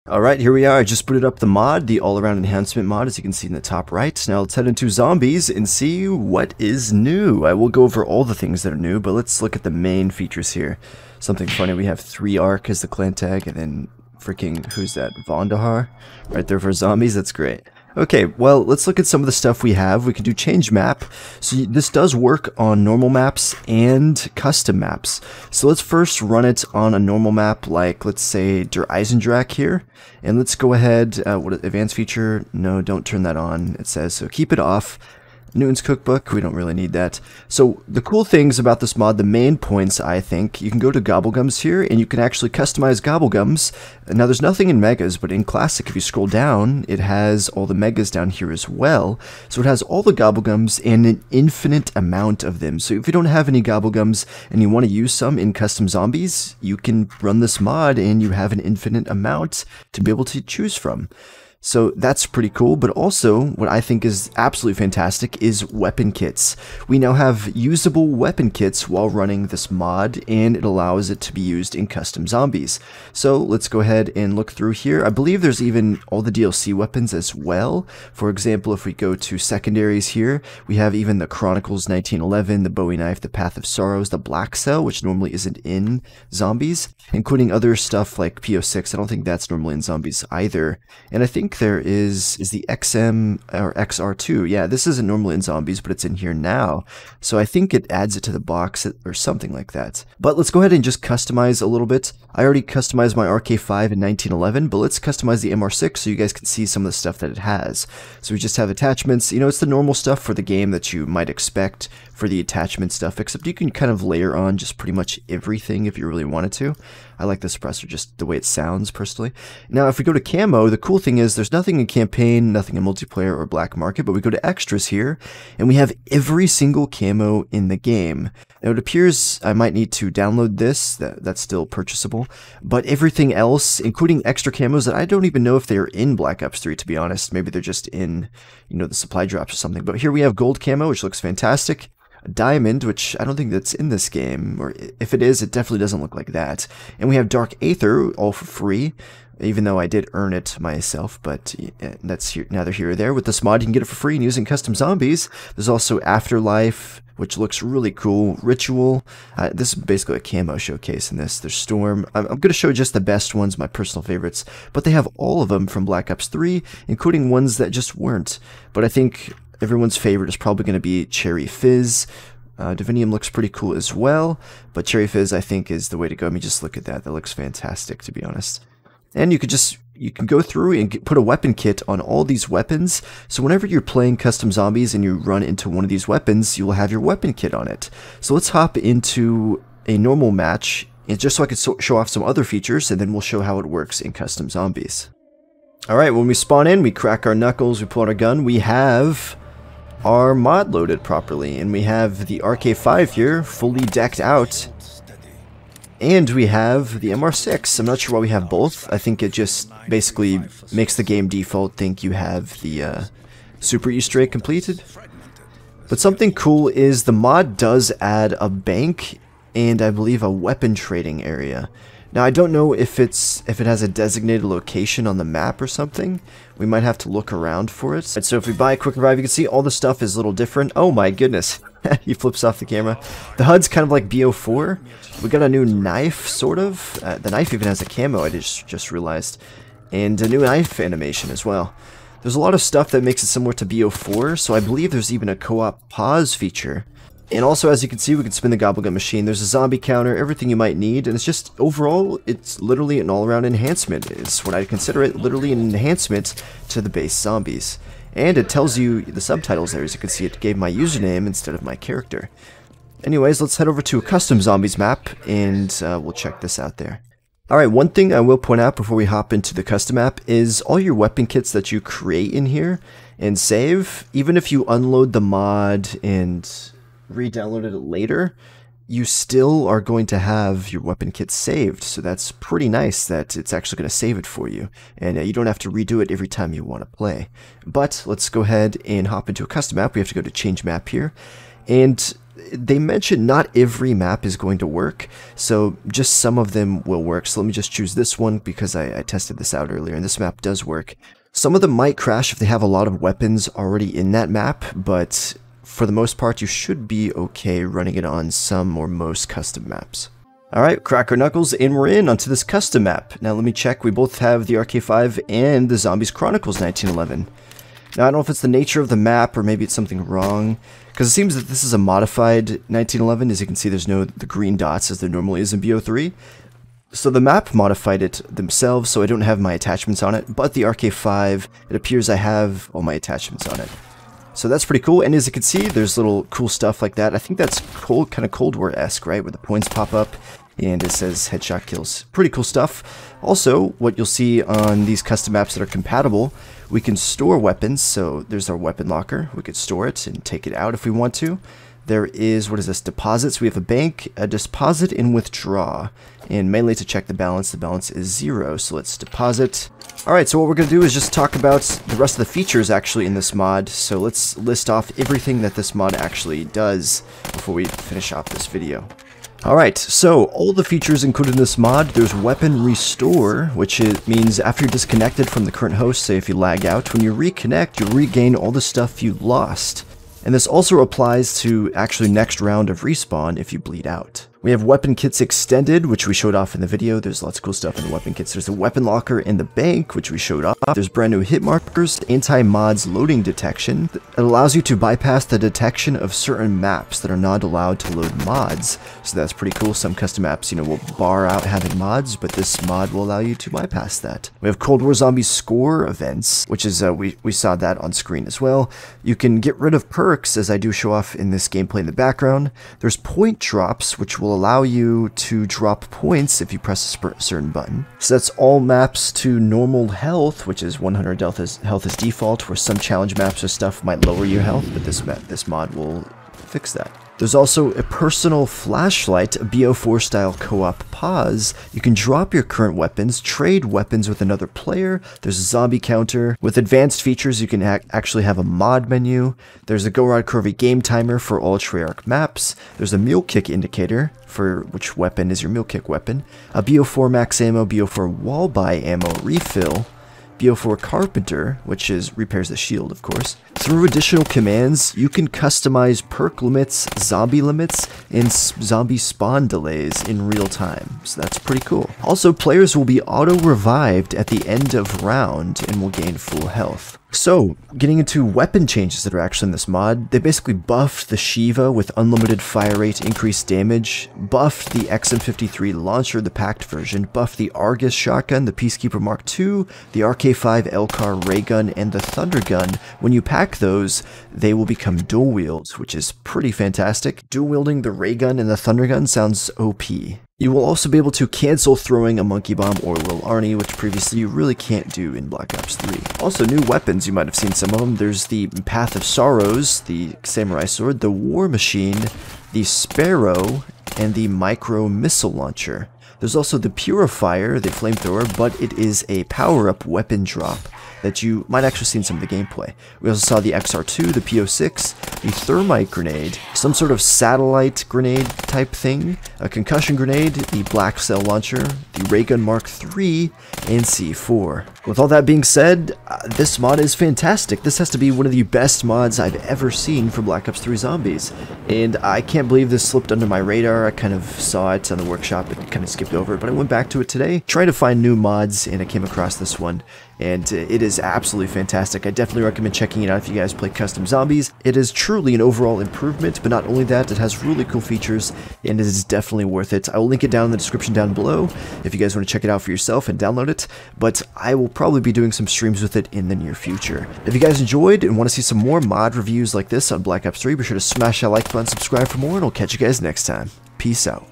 Alright, here we are. I just booted up the mod, the all-around enhancement mod, as you can see in the top right. Now let's head into zombies and see what is new. I will go over all the things that are new, but let's look at the main features here. Something funny, we have 3 Arc as the clan tag, and then freaking, who's that? Vondahar? Right there for zombies, that's great. Okay, well, let's look at some of the stuff we have. We can do change map. So this does work on normal maps and custom maps. So let's first run it on a normal map, like let's say Der Eisendrache here. And let's go ahead, what advanced feature? No, don't turn that on, it says, so keep it off. Newton's Cookbook, we don't really need that. So the cool things about this mod, the main points, I think, you can go to Gobblegums here, and you can actually customize Gobblegums. Now there's nothing in Megas, but in Classic, if you scroll down, it has all the Megas down here as well. So it has all the Gobblegums and an infinite amount of them. So if you don't have any Gobblegums and you want to use some in custom zombies, you can run this mod and you have an infinite amount to be able to choose from. So that's pretty cool, but also what I think is absolutely fantastic is weapon kits. We now have usable weapon kits while running this mod, and it allows it to be used in custom zombies. So let's go ahead and look through here. I believe there's even all the DLC weapons as well. For example, if we go to secondaries here, we have even the Chronicles 1911, the Bowie Knife, the Path of Sorrows, the Black Cell, which normally isn't in zombies, including other stuff like BO3. I don't think that's normally in zombies either. And I think there is the XM or XR2. Yeah, this isn't normally in zombies, but it's in here now. So I think it adds it to the box or something like that. But let's go ahead and just customize a little bit. I already customized my RK5 in 1911, but let's customize the MR6 so you guys can see some of the stuff that it has. So we just have attachments. You know, it's the normal stuff for the game that you might expect for the attachment stuff, except you can kind of layer on just pretty much everything if you really wanted to. I like the suppressor, just the way it sounds, personally. Now, if we go to Camo, the cool thing is there's nothing in campaign, nothing in multiplayer or black market, but we go to extras here, and we have every single camo in the game. Now, it appears I might need to download this, that's still purchasable, but everything else, including extra camos that I don't even know if they're in Black Ops 3, to be honest. Maybe they're just in, you know, the supply drops or something. But here we have gold camo, which looks fantastic. A diamond, which I don't think that's in this game, or if it is, it definitely doesn't look like that. And we have dark aether, all for free, even though I did earn it myself, but that's neither here or there. With this mod, you can get it for free and using custom zombies. There's also Afterlife, which looks really cool. Ritual, this is basically a camo showcase in this. There's Storm. I'm going to show just the best ones, my personal favorites, but they have all of them from Black Ops 3, including ones that just weren't. But I think everyone's favorite is probably going to be Cherry Fizz. Divinium looks pretty cool as well, but Cherry Fizz I think is the way to go. I mean, just look at that. That looks fantastic, to be honest. And you can go through and put a weapon kit on all these weapons, so whenever you're playing custom zombies and you run into one of these weapons, you will have your weapon kit on it. So let's hop into a normal match, and just so I can show off some other features, and then we'll show how it works in custom zombies. Alright, when we spawn in, we crack our knuckles, we pull out our gun, we have our mod loaded properly, and we have the RK5 here fully decked out, and we have the MR6. I'm not sure why we have both. I think it just basically makes the game default think you have the super Easter egg completed. But something cool is the mod does add a bank and I believe a weapon trading area. Now, I don't know if it has a designated location on the map or something. We might have to look around for it. And so if we buy a Quick Revive, you can see all the stuff is a little different. Oh my goodness. He flips off the camera. The HUD's kind of like BO4. We got a new knife, sort of. The knife even has a camo, I just realized. And a new knife animation as well. There's a lot of stuff that makes it similar to BO4, so I believe there's even a co-op pause feature. And also, as you can see, we can spin the Gobblegum machine. There's a zombie counter, everything you might need, and it's just, overall, it's literally an all-around enhancement. It's what I consider it, literally an enhancement to the base zombies. And it tells you the subtitles there. As you can see, it gave my username instead of my character. Anyways, let's head over to a custom zombies map, and we'll check this out there. Alright, one thing I will point out before we hop into the custom map is all your weapon kits that you create in here and save, even if you unload the mod and re-downloaded it later, you still are going to have your weapon kit saved. So that's pretty nice that it's actually going to save it for you, and you don't have to redo it every time you want to play. But let's go ahead and hop into a custom map. We have to go to change map here, and they mentioned not every map is going to work, so just some of them will work. So let me just choose this one because I tested this out earlier, and this map does work. Some of them might crash if they have a lot of weapons already in that map, but for the most part, you should be okay running it on some or most custom maps. Alright, crack our knuckles, and we're in onto this custom map. Now let me check, we both have the RK5 and the Zombies Chronicles 1911. Now I don't know if it's the nature of the map, or maybe it's something wrong, because it seems that this is a modified 1911. As you can see, there's no the green dots as there normally is in BO3. So the map modified it themselves, so I don't have my attachments on it, but the RK5, it appears I have all my attachments on it. So that's pretty cool, and as you can see, there's little cool stuff like that. I think that's kind of Cold War-esque, right, where the points pop up, and it says headshot kills. Pretty cool stuff. Also, what you'll see on these custom maps that are compatible, we can store weapons, so there's our weapon locker. We could store it and take it out if we want to. There is, what is this, deposits. We have a bank, a deposit, and withdraw. And mainly to check the balance is 0, so let's deposit. Alright, so what we're going to do is just talk about the rest of the features actually in this mod. So let's list off everything that this mod actually does before we finish off this video. Alright, so all the features included in this mod, there's weapon restore, which means after you're disconnected from the current host, say if you lag out, when you reconnect, you'll regain all the stuff you lost. And this also applies to actually next round of respawn if you bleed out. We have weapon kits extended, which we showed off in the video. There's lots of cool stuff in the weapon kits. There's a weapon locker in the bank, which we showed off. There's brand new hit markers, anti-mods loading detection. It allows you to bypass the detection of certain maps that are not allowed to load mods. So that's pretty cool. Some custom maps, will bar out having mods, but this mod will allow you to bypass that. We have Cold War Zombies score events, which is, we saw that on screen as well. You can get rid of perks, as I do show off in this gameplay in the background. There's point drops, which will allow you to drop points if you press a certain button. Sets all maps to normal health, which is 100 health as default, where some challenge maps or stuff might lower your health, but this mod will fix that. There's also a personal flashlight, a BO4 style co-op pause. You can drop your current weapons, trade weapons with another player. There's a zombie counter. With advanced features, you can actually have a mod menu. There's a Go Rod Curvy game timer for all Treyarch maps. There's a mule kick indicator for which weapon is your mule kick weapon. A BO4 max ammo, BO4 wall buy ammo refill. BO4 Carpenter, which repairs the shield, of course. Through additional commands, you can customize perk limits, zombie limits, and zombie spawn delays in real time. So that's pretty cool. Also, players will be auto-revived at the end of round and will gain full health. So, getting into weapon changes that are actually in this mod, they basically buffed the Shiva with unlimited fire rate, increased damage, buffed the XM53 launcher, the packed version, buffed the Argus shotgun, the Peacekeeper Mark II, the RK5 Elcar ray gun, and the Thunder gun. When you pack those, they will become dual wields, which is pretty fantastic. Dual wielding the ray gun and the Thunder gun sounds OP. You will also be able to cancel throwing a Monkey Bomb or Lil Arnie, which previously you really can't do in Black Ops 3. Also, new weapons, you might have seen some of them. There's the Path of Sorrows, the Samurai Sword, the War Machine, the Sparrow, and the Micro Missile Launcher. There's also the Purifier, the Flamethrower, but it is a power-up weapon drop that you might actually see in some of the gameplay. We also saw the XR2, the PO6, the Thermite Grenade, some sort of satellite grenade type thing, a concussion grenade, the Black Cell Launcher, the Raygun Mark III, and C4. With all that being said, this mod is fantastic. This has to be one of the best mods I've ever seen for Black Ops 3 Zombies, and I can't believe this slipped under my radar. I kind of saw it on the workshop and kind of skipped over it, but I went back to it today, trying to find new mods, and I came across this one, and it is absolutely fantastic. I definitely recommend checking it out if you guys play custom zombies. It is truly an overall improvement, but not only that, it has really cool features, and it is definitely worth it. I will link it down in the description down below if you guys want to check it out for yourself and download it, but I will probably be doing some streams with it in the near future. If you guys enjoyed and want to see some more mod reviews like this on Black Ops 3, be sure to smash that like button, subscribe for more, and I'll catch you guys next time. Peace out.